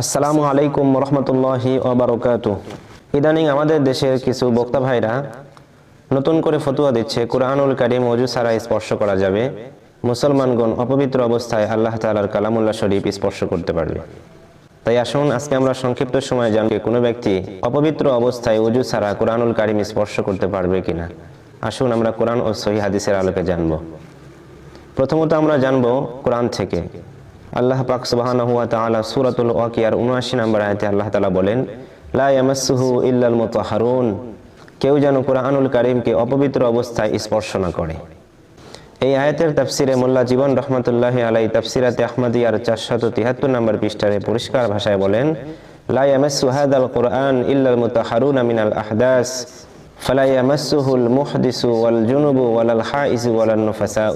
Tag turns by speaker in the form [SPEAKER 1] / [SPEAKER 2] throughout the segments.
[SPEAKER 1] আসসালামু আলাইকুম রহমতুল্লাহি ওয়া বারাকাতুহু। ইদানিং আমাদের দেশের কিছু বক্তা ভাইরা নতুন করে ফতোয়া দিচ্ছে কুরআনুল কারীম ওযু ছাড়া স্পর্শ করা যাবে, মুসলমানগণ অপবিত্র অবস্থায় আল্লাহ তাআলার কালামুল্লাহ শরীফ স্পর্শ করতে পারবে। তাই আসুন আজকে আমরা সংক্ষিপ্ত সময়ে জানব কোনো ব্যক্তি অপবিত্র অবস্থায় ওযু ছাড়া কুরআনুল কারীম স্পর্শ করতে পারবে কিনা। আসুন আমরা কোরআন ও সহিহ হাদিসের আলোকে জানব। প্রথমত আমরা জানব কোরআন থেকে। আল্লাহ পাক সুবহানাহু ওয়া তাআলা সূরাতুল ওয়াকিয়ার ৭৯ নম্বর আয়াতে আল্লাহ তাআলা বলেন, লা ইয়ামাসসুহু ইল্লাল মুতাহহারুন, কেউ যেন কুরআনুল কারীমকে অপবিত্র অবস্থায় স্পর্শ না করে। এই আয়াতের তাফসিরে মোল্লা জীবন রহমাতুল্লাহি আলাইহি তাফসিরাতে আহমদিয়ার ৪৭৩ নম্বর পৃষ্ঠায় পরিষ্কার ভাষায় বলেন, লা ইয়ামাসসু হাদাল কুরআন ইল্লাল মুতাহহারুনা মিনাল আহদাস ফালা ইয়ামাসসুহুল মুহদিসু ওয়াল জুনুবু ওয়ালাল হাইজু ওয়ালান নুফাসাউ।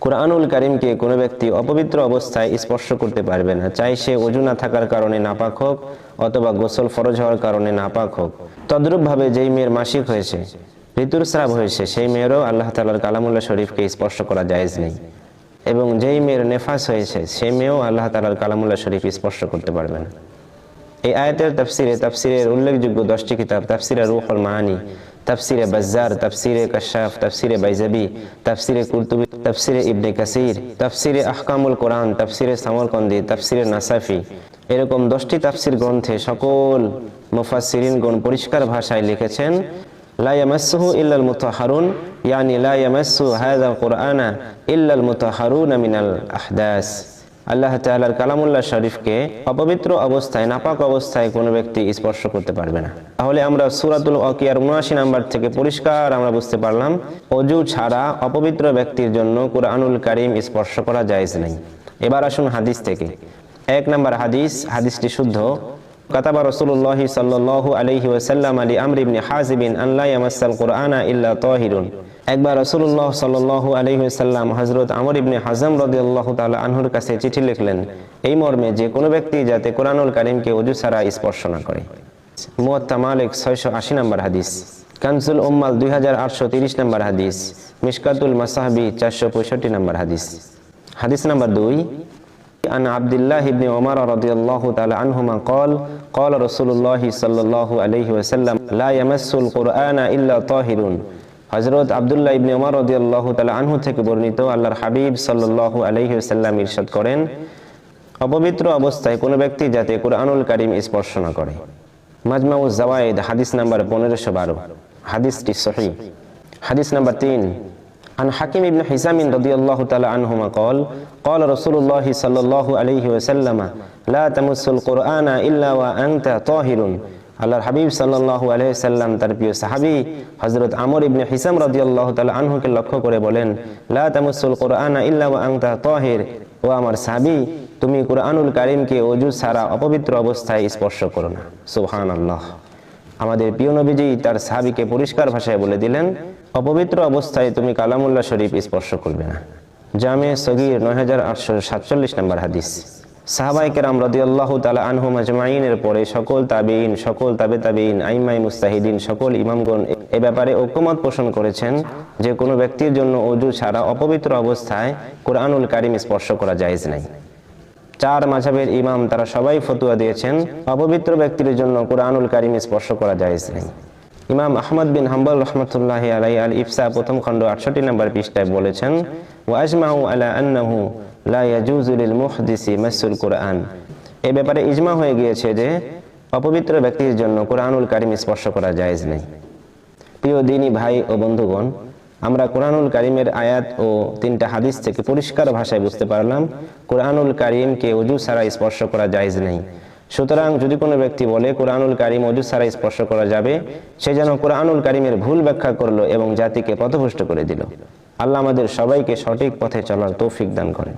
[SPEAKER 1] কুরআনুল কারীমকে কোনো ব্যক্তি অপবিত্র অবস্থায় স্পর্শ করতে পারবে না, চাই সে ওযু না থাকার কারণে নাপাক হোক অথবা গোসল ফরজ হওয়ার কারণে নাপাক হোক। তদ্রূপভাবে যেই মেয়ের মাসিক হয়েছে, ঋতুস্রাব হয়েছে, সেই মেয়েরও আল্লাহ তাআলার কালামুল্লাহ শরীফকে স্পর্শ করা জায়েজ নেই। এবং যেই মেয়ের নেফাস হয়েছে, সেই মেয়েও আল্লাহ তাআলার কালামুল্লাহ শরীফ স্পর্শ করতে পারবে না। এই আয়াতের তাফসিরের উল্লেখযোগ্য 10টি কিতাব, তাফসিরে রূহুল মাআনি, তাফসিরে বাজ্জার, তাফসিরে কাশাফ, তাফসিরে বাইজাবি, তাফসিরে কুরতুবি, তাফসিরে ইবনে কাসির, তাফসিরে আহকামুল কোরআন, তাফসিরে সামরকন্দি, তাফসিরে নাসাফি, এরকম 10টি তাফসির গ্রন্থে সকল মুফাসসিরিনগণ পরিষ্কার ভাষায় লিখেছেন, লা ইয়ামাসসুহু ইল্লাল মুতাহহারুন, ইয়ানি লা ইয়ামাসসু হাযাল কুরআনা ইল্লাল মুতাহহারুনা মিনাল আহদাস। আল্লাহ তাআলার কালামুল্লাহ শরীফকে অপবিত্র অবস্থায়, নাপাক অবস্থায় কোনো ব্যক্তি স্পর্শ করতে পারবে না। তাহলে আমরা সূরাতুল ওয়াকিয়ার ৭৯ নম্বর থেকে পরিষ্কার আমরা বুঝতে পারলাম, ওযু ছাড়া অপবিত্র ব্যক্তির জন্য কুরআনুল কারীম স্পর্শ করা জায়েজ নেই। এবার আসুন হাদিস থেকে। ১ নম্বর হাদিস, হাদিসটি শুদ্ধ। কাতাবা রাসূলুল্লাহ সাল্লাল্লাহু আলাইহি ওয়াসাল্লাম আলী আমর ইবনে হাজিব আন লা ইয়ামাসসাল কুরআনা ইল্লা তাহিরুন। একবার রাসূলুল্লাহ সাল্লাল্লাহু আলাইহি ওয়াসাল্লাম হযরত আমর ইবনে হাজম রাদিয়াল্লাহু তাআলা আনহুর কাছে চিঠি লিখলেন এই মর্মে যে কোনো ব্যক্তি যাতে কুরআনুল কারীমকে ওযু ছাড়া স্পর্শ না করে। মুওয়াত্তা মালিক ৬৮০ নম্বর হাদিস, কানজুল উম্মাল ২৮৩০ নম্বর হাদিস, মিশকাতুল মাসাহবি ৪৬৫ নম্বর হাদিস। হাদিস নাম্বার ২, আন আব্দুল্লাহ ইবনে ওমর রাদিয়াল্লাহু তাআলা আনহুমা قال قال رسول الله صلى الله عليه وسلم لا يمس القرآن إلا طاهر। হযরত আব্দুল্লাহ ইবনে ওমর রাদিয়াল্লাহু তাআলা আনহু থেকে বর্ণিত, আল্লাহর হাবিব সাল্লাল্লাহু আলাইহি ওয়াসাল্লাম ইরশাদ করেন, অপবিত্র অবস্থায় কোনো ব্যক্তি যাতে কুরআনুল কারীম স্পর্শ না করে। মাজমাউজ জাওয়ায়েদ হাদিস নাম্বার 1512, হাদিসটি সহিহ। হাদিস নাম্বার ৩, আন হাকিম ইবনে হিজাম রাদিয়াল্লাহু তাআলা আনহুমা قال قال رسول الله صلى الله عليه وسلم لا تمس القرآن إلا وأنت طاهر। আল্লাহর হাবিব সাল্লাল্লাহু আলাইহি সাল্লাম তার প্রিয় সাহাবী হযরত আমর ইবনে হিজাম রাদিয়াল্লাহু তাআলা আনহুকে লক্ষ্য করে বলেন, লা তামাসসুল কুরআনা ইল্লা ওয়া আনতা তাহির, ও আমার সাহাবী, তুমি কুরআনুল কারীমকে ওযু ছাড়া অপবিত্র অবস্থায় স্পর্শ করো না। সুবহানাল্লাহ। আমাদের প্রিয় নবীজি তার সাহাবীকে পরিষ্কার ভাষায় বলে দিলেন, অপবিত্র অবস্থায় তুমি কালামুল্লাহ শরীফ স্পর্শ করবে না। জামে সগীর ৯৮৪৭ নম্বর হাদিস। সাহাবায়ে কেরাম রাদিয়াল্লাহু তাআলা আনহুম আজমাইনের পরে সকল তাবেঈন, সকল তাবে তাবেঈন, আইম্মায়ে মুজতাহিদিন, সকল ইমামগণ এ ব্যাপারে ঐকমত পোষণ করেছেন যে কোনো ব্যক্তির জন্য ওযু ছাড়া অপবিত্র অবস্থায় কুরআনুল কারীম স্পর্শ করা জায়েজ নাই। 4 মাযহাবের ইমাম তারা সবাই ফতোয়া দিয়েছেন অপবিত্র ব্যক্তির জন্য কুরআনুল কারীম স্পর্শ করা জায়েজ নেই। ইমাম আহমদ বিন হাম্বল রাহমাতুল্লাহি আলাইহি আল ইফসা প্রথম খণ্ড ৬৮ নম্বর পৃষ্ঠায় বলেছেন, ওয়া আজমাউ আলা আন্নাহু লা ইয়াজুজু লিল মুহদিসি মাসুল কুরআন। এই ব্যাপারে ইজমা হয়ে গিয়েছে যে অপবিত্র ব্যক্তির জন্য কুরআনুল কারীম স্পর্শ করা জায়েজ নেই। প্রিয় দ্বীনী ভাই ও বন্ধুগণ, আমরা কুরআনুল কারীমের আয়াত ও 3টা হাদিস থেকে পরিষ্কার ভাষায় বুঝতে পারলাম কুরআনুল কারীমকে ওযু ছাড়া স্পর্শ করা জায়েজ নেই। সুতরাং যদি কোনো ব্যক্তি বলে কুরআনুল কারীম ওযু ছাড়া স্পর্শ করা যাবে, সে যেন কুরআনুল কারীমের ভুল ব্যাখ্যা করলো এবং জাতিকে পথভ্রষ্ট করে দিল। আল্লাহ আমাদের সবাইকে সঠিক পথে চলার তৌফিক দান করেন।